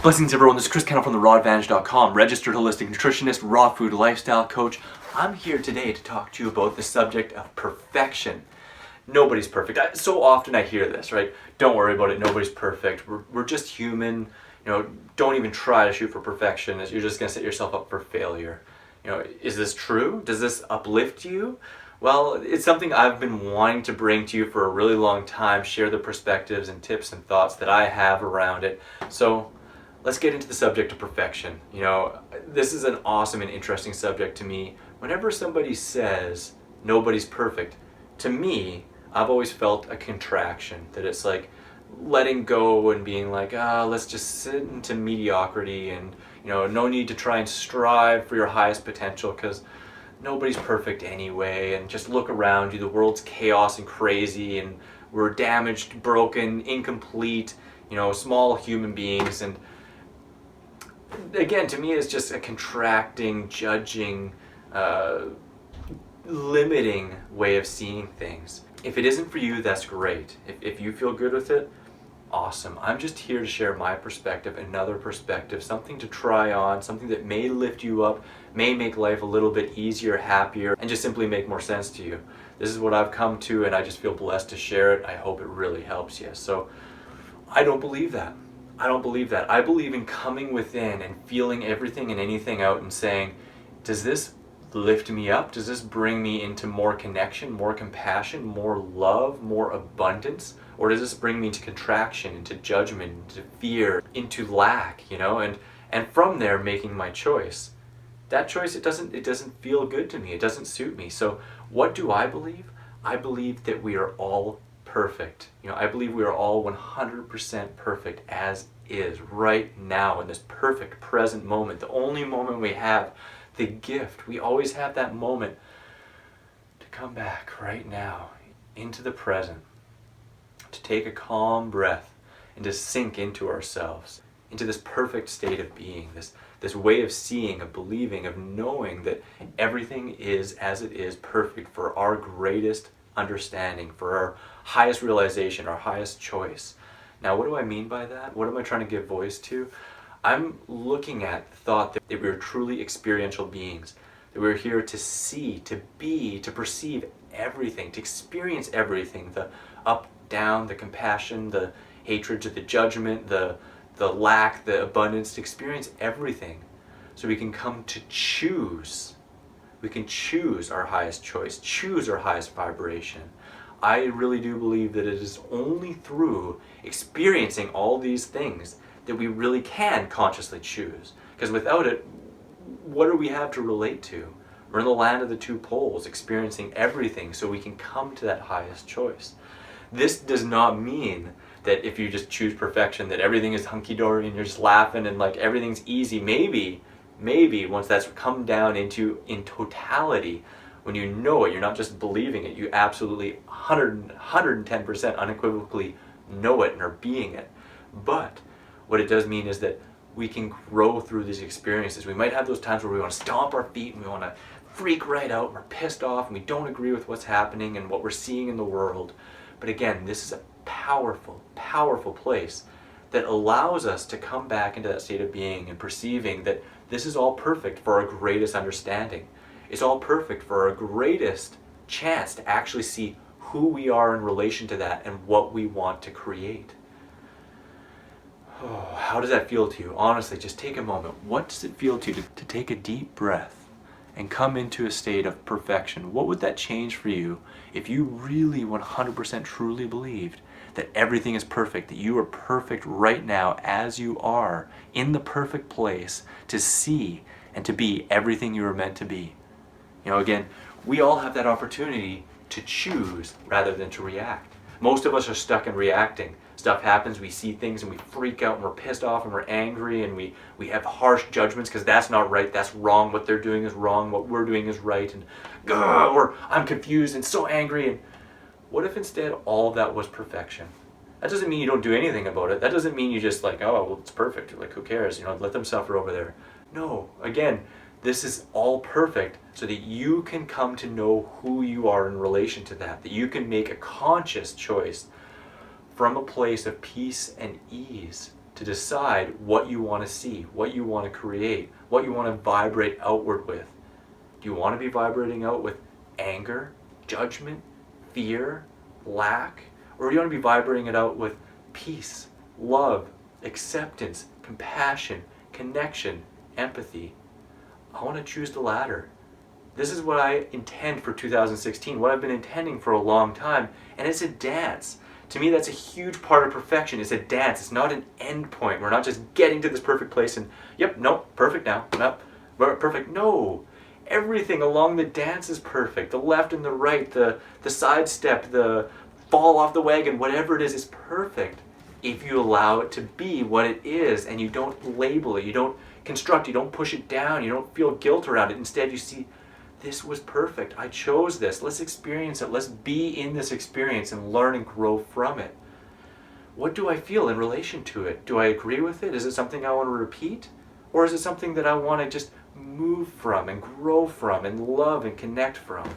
Blessings everyone, this is Chris Kennel from therawadvantage.com, registered holistic nutritionist, raw food lifestyle coach. I'm here today to talk to you about the subject of perfection. Nobody's perfect. So often I hear this, right? Don't worry about it, nobody's perfect. We're just human. Don't even try to shoot for perfection, as you're just going to set yourself up for failure. Is this true? Does this uplift you? Well, it's something I've been wanting to bring to you for a really long time, share the perspectives and tips and thoughts that I have around it. So let's get into the subject of perfection. This is an awesome and interesting subject to me. Whenever somebody says nobody's perfect, to me, I've always felt a contraction, that it's like letting go and being like, let's just sit into mediocrity and, no need to try and strive for your highest potential because nobody's perfect anyway, and just look around you, the world's chaos and crazy, and we're damaged, broken, incomplete, small human beings. And again, to me, it's just a contracting, judging, limiting way of seeing things. If it isn't for you, that's great. If you feel good with it, awesome. I'm just here to share my perspective, another perspective, something to try on, something that may lift you up, may make life a little bit easier, happier, and just simply make more sense to you. This is what I've come to, and I just feel blessed to share it. I hope it really helps you. So I don't believe that. I don't believe that. I believe in coming within and feeling everything and anything out and saying, does this lift me up? Does this bring me into more connection, more compassion, more love, more abundance? Or does this bring me into contraction, into judgment, into fear, into lack, and from there making my choice. That choice, it doesn't feel good to me. It doesn't suit me. So what do I believe? I believe that we are all perfect. I believe we are all 100% perfect as is right now in this perfect present moment. The only moment we have, the gift. We always have that moment to come back right now into the present, to take a calm breath and to sink into ourselves, into this perfect state of being, this way of seeing, of believing, of knowing that everything is as it is, perfect for our greatest understanding, for our highest realization, our highest choice. Now, what do I mean by that? What am I trying to give voice to? I'm looking at the thought that we are truly experiential beings, that we're here to see, to be, to perceive everything, to experience everything, the up, down, the compassion, the hatred, the judgment, the lack, the abundance, to experience everything so we can come to choose. We can choose our highest choice, choose our highest vibration. I really do believe that it is only through experiencing all these things that we really can consciously choose. Because without it, what do we have to relate to? We're in the land of the two poles, experiencing everything so we can come to that highest choice. This does not mean that if you just choose perfection, that everything is hunky-dory and you're just laughing and like everything's easy. Maybe once that's come down into in totality, when you know it, you're not just believing it, you absolutely 110% unequivocally know it and are being it. But what it does mean is that we can grow through these experiences. We might have those times where we want to stomp our feet and we want to freak right out and we're pissed off and we don't agree with what's happening and what we're seeing in the world. But again, this is a powerful, powerful place that allows us to come back into that state of being and perceiving that this is all perfect for our greatest understanding. It's all perfect for our greatest chance to actually see who we are in relation to that and what we want to create. Oh, how does that feel to you? Honestly, just take a moment. What does it feel to you to take a deep breath and come into a state of perfection? What would that change for you if you really 100% truly believed that everything is perfect, that you are perfect right now as you are, in the perfect place to see and to be everything you were meant to be? Again, we all have that opportunity to choose rather than to react. Most of us are stuck in reacting. Stuff happens, we see things and we freak out and we're pissed off and we're angry and we have harsh judgments because that's not right, that's wrong, what they're doing is wrong, what we're doing is right, and or I'm confused and so angry. And what if instead all of that was perfection? That doesn't mean you don't do anything about it. That doesn't mean you just like, oh, well, it's perfect, like who cares, let them suffer over there. No, again, this is all perfect so that you can come to know who you are in relation to that you can make a conscious choice from a place of peace and ease, to decide what you want to see, what you want to create, what you want to vibrate outward with. Do you want to be vibrating out with anger, judgment, fear, lack? Or do you want to be vibrating it out with peace, love, acceptance, compassion, connection, empathy? I want to choose the latter. This is what I intend for 2016, what I've been intending for a long time, and it's a dance. To me, that's a huge part of perfection. It's a dance. It's not an end point. We're not just getting to this perfect place and, yep, nope, perfect now, nope, perfect. No. Everything along the dance is perfect. The left and the right, the sidestep, the fall off the wagon, whatever it is perfect if you allow it to be what it is and you don't label it, you don't construct, you don't push it down, you don't feel guilt around it. Instead, you see, this was perfect. I chose this. Let's experience it. Let's be in this experience and learn and grow from it. What do I feel in relation to it? Do I agree with it? Is it something I want to repeat? Or is it something that I want to just move from and grow from and love and connect from?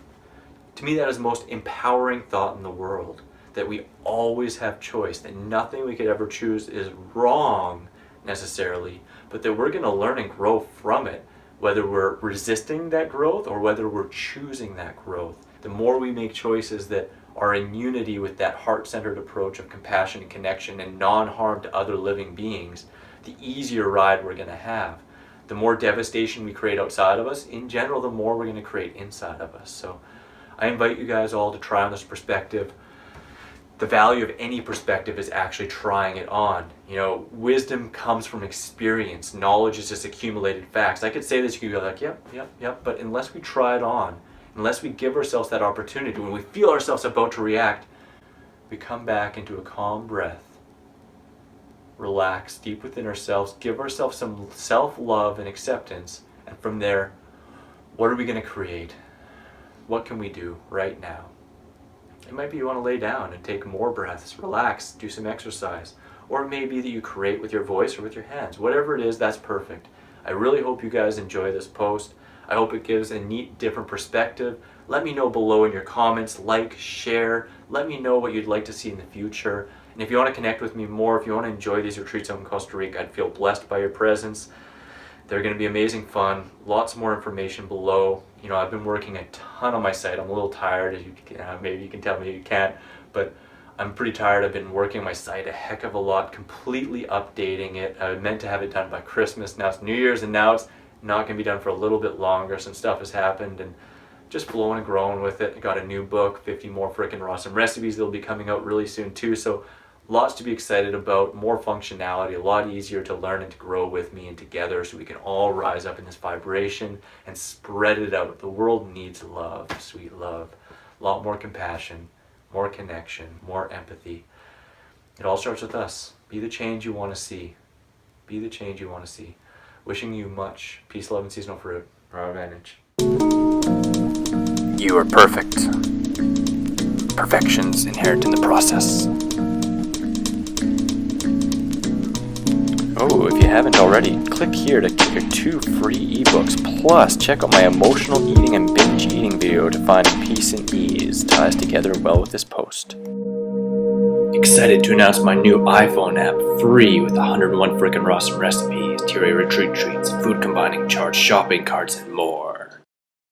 To me, that is the most empowering thought in the world, that we always have choice, that nothing we could ever choose is wrong necessarily, but that we're going to learn and grow from it, whether we're resisting that growth or whether we're choosing that growth. The more we make choices that are in unity with that heart-centered approach of compassion and connection and non-harm to other living beings, the easier ride we're going to have. The more devastation we create outside of us, in general, the more we're going to create inside of us. So I invite you guys all to try on this perspective. The value of any perspective is actually trying it on. You know, wisdom comes from experience. Knowledge is just accumulated facts. I could say this, you could go like, yep, but unless we try it on, unless we give ourselves that opportunity, when we feel ourselves about to react, we come back into a calm breath, relax deep within ourselves, give ourselves some self-love and acceptance, and from there, what are we going to create? What can we do right now? It might be you want to lay down and take more breaths, relax, do some exercise. Or it may be that you create with your voice or with your hands. Whatever it is, that's perfect. I really hope you guys enjoy this post. I hope it gives a neat, different perspective. Let me know below in your comments, like, share. Let me know what you'd like to see in the future. And if you want to connect with me more, if you want to enjoy these retreats out in Costa Rica, I'd feel blessed by your presence. They're going to be amazing fun. Lots more information below. You know, I've been working a ton on my site. I'm a little tired, as you maybe you can tell me you can't, but I'm pretty tired. I've been working my site a heck of a lot, completely updating it. I meant to have it done by Christmas. Now it's New Year's, and now it's not going to be done for a little bit longer. Some stuff has happened, and just flowing and growing with it. I got a new book, 50 more frickin' awesome recipes that'll be coming out really soon too. So lots to be excited about, more functionality, a lot easier to learn and to grow with me and together so we can all rise up in this vibration and spread it out. The world needs love, sweet love, a lot more compassion, more connection, more empathy. It all starts with us. Be the change you want to see. Be the change you want to see. Wishing you much peace, love, and seasonal fruit for our advantage. You are perfect. Perfection's inherent in the process. Oh, if you haven't already, click here to get your 2 free ebooks. Plus, check out my emotional eating and binge eating video to find peace and ease. Ties together well with this post. Excited to announce my new iPhone app, free with 101 frickin' awesome recipes, Terry retreat treats, food combining charts, shopping carts, and more.